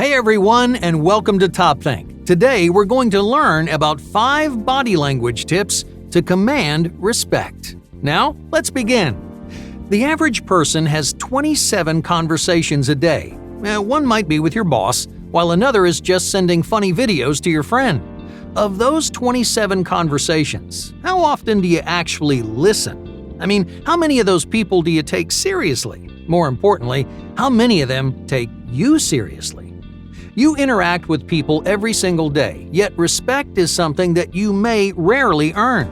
Hey everyone, and welcome to TopThink. Today we're going to learn about 5 body language tips to command respect. Now, let's begin. The average person has 27 conversations a day. One might be with your boss, while another is just sending funny videos to your friend. Of those 27 conversations, how often do you actually listen? I mean, how many of those people do you take seriously? More importantly, how many of them take you seriously? You interact with people every single day, yet respect is something that you may rarely earn.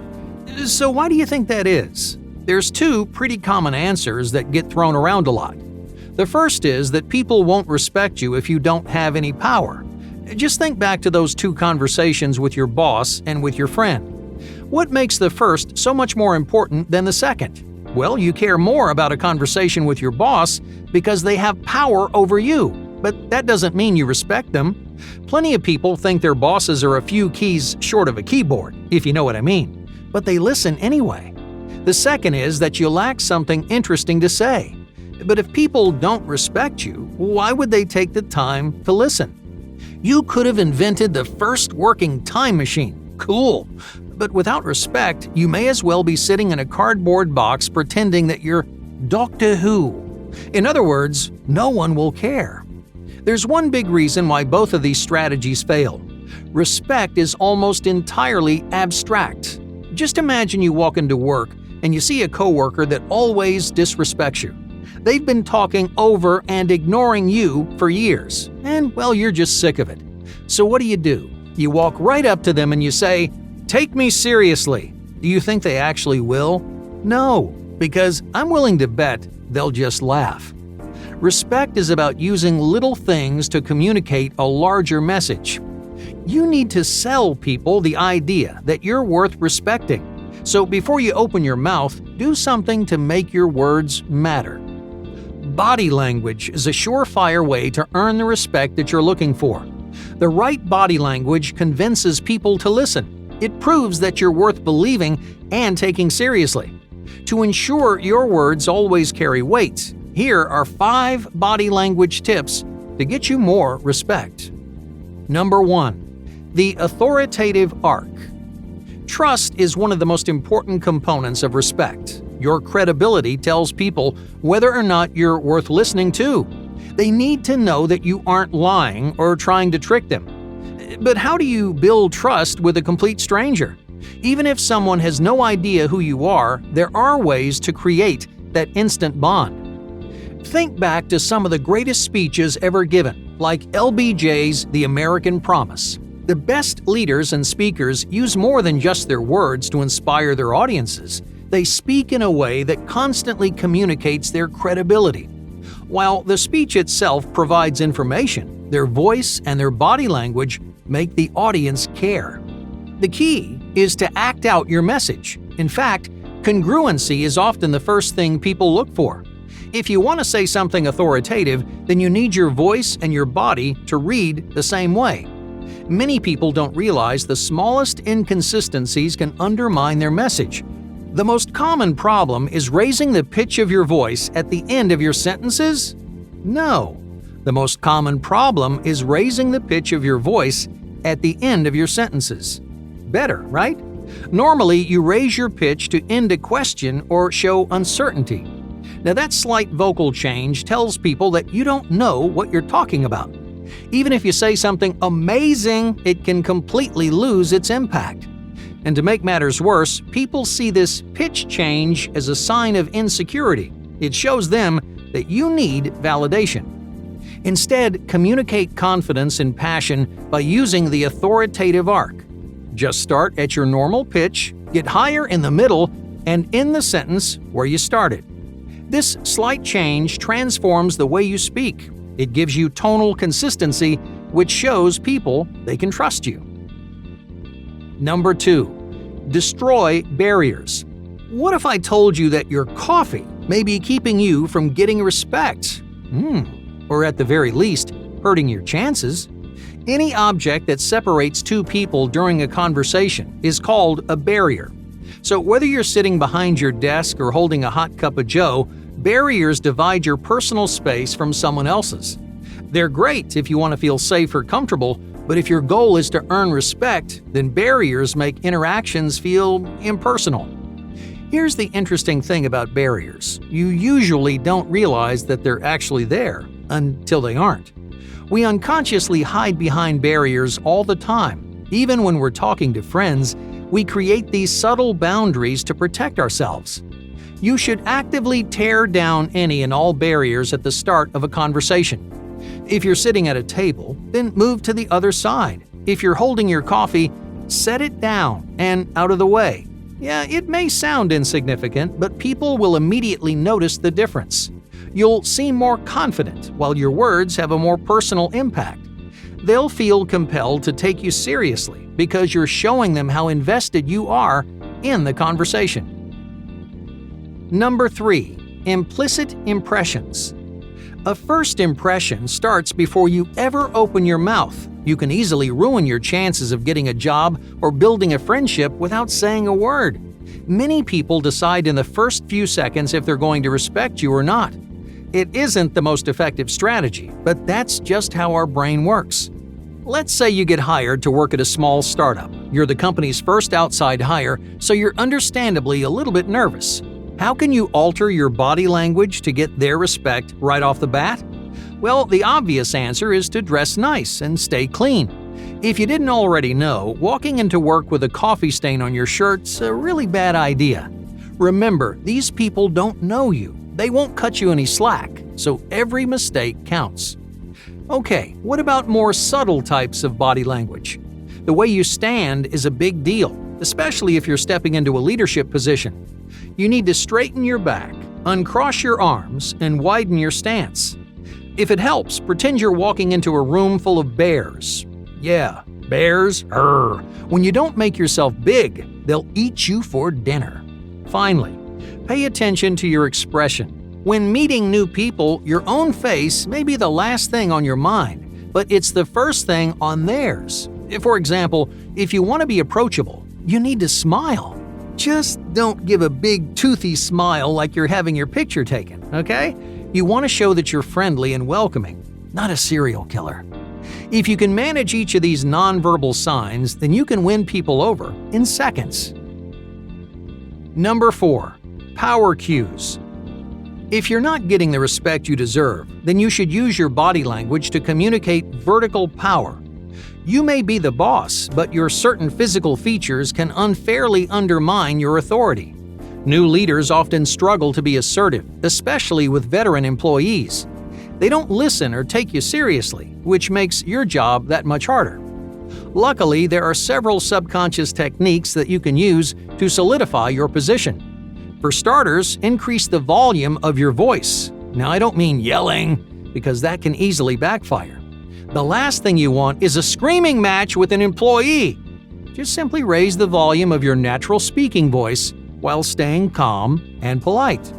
So why do you think that is? There's 2 pretty common answers that get thrown around a lot. The first is that people won't respect you if you don't have any power. Just think back to those 2 conversations with your boss and with your friend. What makes the first so much more important than the second? Well, you care more about a conversation with your boss because they have power over you. But that doesn't mean you respect them. Plenty of people think their bosses are a few keys short of a keyboard, if you know what I mean. But they listen anyway. The second is that you lack something interesting to say. But if people don't respect you, why would they take the time to listen? You could have invented the first working time machine. Cool. But without respect, you may as well be sitting in a cardboard box pretending that you're Doctor Who. In other words, no one will care. There's one big reason why both of these strategies fail. Respect is almost entirely abstract. Just imagine you walk into work and you see a coworker that always disrespects you. They've been talking over and ignoring you for years, and well, you're just sick of it. So what do? You walk right up to them and you say, "Take me seriously." Do you think they actually will? No, because I'm willing to bet they'll just laugh. Respect is about using little things to communicate a larger message. You need to sell people the idea that you're worth respecting. So before you open your mouth, do something to make your words matter. Body language is a surefire way to earn the respect that you're looking for. The right body language convinces people to listen. It proves that you're worth believing and taking seriously. To ensure your words always carry weight, here are 5 body language tips to get you more respect. Number 1. The authoritative arc. Trust is one of the most important components of respect. Your credibility tells people whether or not you're worth listening to. They need to know that you aren't lying or trying to trick them. But how do you build trust with a complete stranger? Even if someone has no idea who you are, there are ways to create that instant bond. Think back to some of the greatest speeches ever given, like LBJ's The American Promise. The best leaders and speakers use more than just their words to inspire their audiences. They speak in a way that constantly communicates their credibility. While the speech itself provides information, their voice and their body language make the audience care. The key is to act out your message. In fact, congruency is often the first thing people look for. If you want to say something authoritative, then you need your voice and your body to read the same way. Many people don't realize the smallest inconsistencies can undermine their message. The most common problem is raising the pitch of your voice at the end of your sentences? No. The most common problem is raising the pitch of your voice at the end of your sentences. Better, right? Normally, you raise your pitch to end a question or show uncertainty. Now, that slight vocal change tells people that you don't know what you're talking about. Even if you say something amazing, it can completely lose its impact. And to make matters worse, people see this pitch change as a sign of insecurity. It shows them that you need validation. Instead, communicate confidence and passion by using the authoritative arc. Just start at your normal pitch, get higher in the middle, and end the sentence where you started. This slight change transforms the way you speak. It gives you tonal consistency, which shows people they can trust you. Number 2. Destroy barriers. What if I told you that your coffee may be keeping you from getting respect? Or at the very least, hurting your chances. Any object that separates 2 people during a conversation is called a barrier. So whether you're sitting behind your desk or holding a hot cup of joe, barriers divide your personal space from someone else's. They're great if you want to feel safe or comfortable, but if your goal is to earn respect, then barriers make interactions feel impersonal. Here's the interesting thing about barriers. You usually don't realize that they're actually there until they aren't. We unconsciously hide behind barriers all the time. Even when we're talking to friends, we create these subtle boundaries to protect ourselves. You should actively tear down any and all barriers at the start of a conversation. If you're sitting at a table, then move to the other side. If you're holding your coffee, set it down and out of the way. Yeah, it may sound insignificant, but people will immediately notice the difference. You'll seem more confident, while your words have a more personal impact. They'll feel compelled to take you seriously because you're showing them how invested you are in the conversation. Number 3. Implicit impressions. A first impression starts before you ever open your mouth. You can easily ruin your chances of getting a job or building a friendship without saying a word. Many people decide in the first few seconds if they're going to respect you or not. It isn't the most effective strategy, but that's just how our brain works. Let's say you get hired to work at a small startup. You're the company's first outside hire, so you're understandably a little bit nervous. How can you alter your body language to get their respect right off the bat? Well, the obvious answer is to dress nice and stay clean. If you didn't already know, walking into work with a coffee stain on your shirt's a really bad idea. Remember, these people don't know you. They won't cut you any slack, so every mistake counts. Okay, what about more subtle types of body language? The way you stand is a big deal, especially if you're stepping into a leadership position. You need to straighten your back, uncross your arms, and widen your stance. If it helps, pretend you're walking into a room full of bears. Yeah, bears, When you don't make yourself big, they'll eat you for dinner. Finally, pay attention to your expression. When meeting new people, your own face may be the last thing on your mind, but it's the first thing on theirs. For example, if you want to be approachable, you need to smile. Just don't give a big toothy smile like you're having your picture taken, okay? You want to show that you're friendly and welcoming, not a serial killer. If you can manage each of these nonverbal signs, then you can win people over in seconds. Number 4. Power cues. If you're not getting the respect you deserve, then you should use your body language to communicate vertical power. You may be the boss, but your certain physical features can unfairly undermine your authority. New leaders often struggle to be assertive, especially with veteran employees. They don't listen or take you seriously, which makes your job that much harder. Luckily, there are several subconscious techniques that you can use to solidify your position. For starters, increase the volume of your voice. Now, I don't mean yelling, because that can easily backfire. The last thing you want is a screaming match with an employee. Just simply raise the volume of your natural speaking voice while staying calm and polite.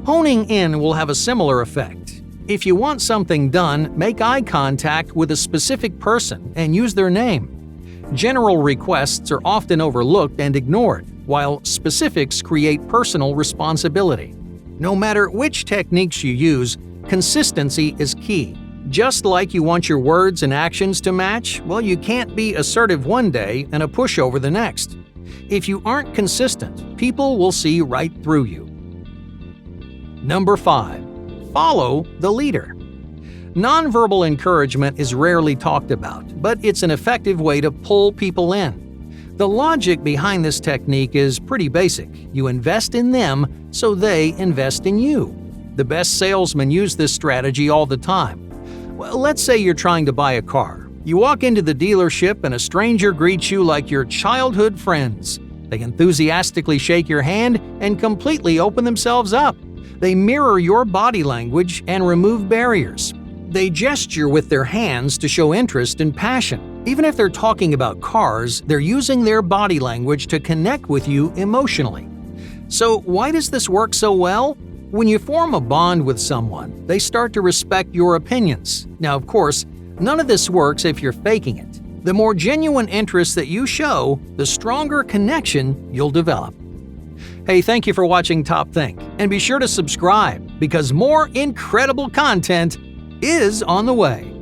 Honing in will have a similar effect. If you want something done, make eye contact with a specific person and use their name. General requests are often overlooked and ignored, while specifics create personal responsibility. No matter which techniques you use, consistency is key. Just like you want your words and actions to match, well, you can't be assertive one day and a pushover the next. If you aren't consistent, people will see right through you. Number 5. Follow the leader. Nonverbal encouragement is rarely talked about, but it's an effective way to pull people in. The logic behind this technique is pretty basic. You invest in them, so they invest in you. The best salesmen use this strategy all the time. Well, let's say you're trying to buy a car. You walk into the dealership and a stranger greets you like your childhood friends. They enthusiastically shake your hand and completely open themselves up. They mirror your body language and remove barriers. They gesture with their hands to show interest and passion. Even if they're talking about cars, they're using their body language to connect with you emotionally. So why does this work so well? When you form a bond with someone, they start to respect your opinions. Now, of course, none of this works if you're faking it. The more genuine interest that you show, the stronger connection you'll develop. Hey, thank you for watching Top Think, and be sure to subscribe because more incredible content is on the way.